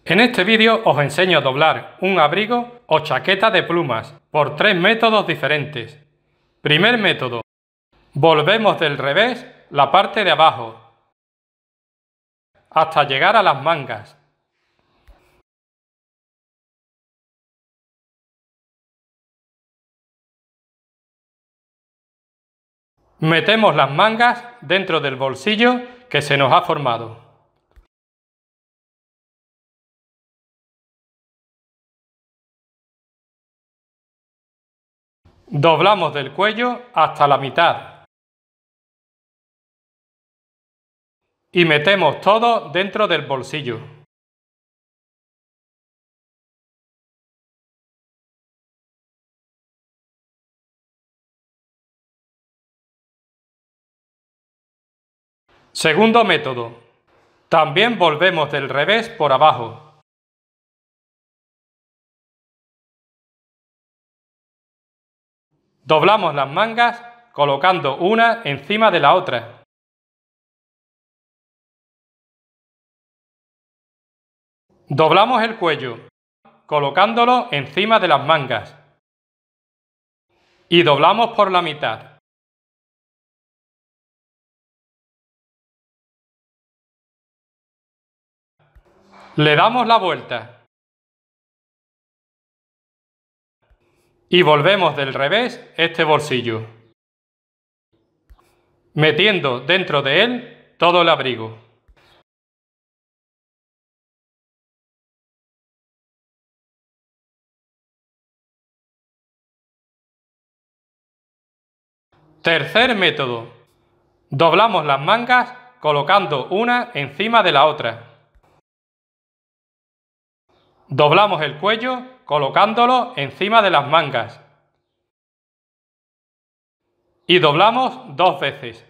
En este vídeo os enseño a doblar un abrigo o chaqueta de plumas por 3 métodos diferentes. Primer método. Volvemos del revés la parte de abajo hasta llegar a las mangas. Metemos las mangas dentro del bolsillo que se nos ha formado. Doblamos del cuello hasta la mitad y metemos todo dentro del bolsillo. Segundo método. También volvemos del revés por abajo. Doblamos las mangas colocando una encima de la otra. Doblamos el cuello colocándolo encima de las mangas y doblamos por la mitad. Le damos la vuelta y volvemos del revés este bolsillo, metiendo dentro de él todo el abrigo. Tercer método. Doblamos las mangas colocando una encima de la otra. Doblamos el cuello colocándolo encima de las mangas. Y doblamos 2 veces.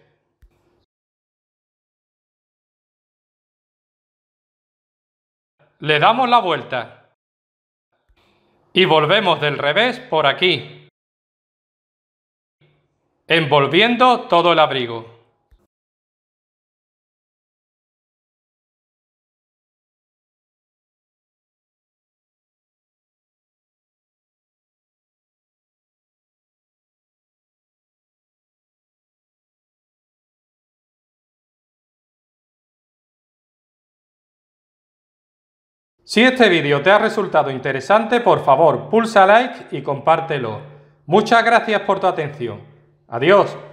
Le damos la vuelta y volvemos del revés por aquí, envolviendo todo el abrigo. Si este vídeo te ha resultado interesante, por favor, pulsa like y compártelo. Muchas gracias por tu atención. Adiós.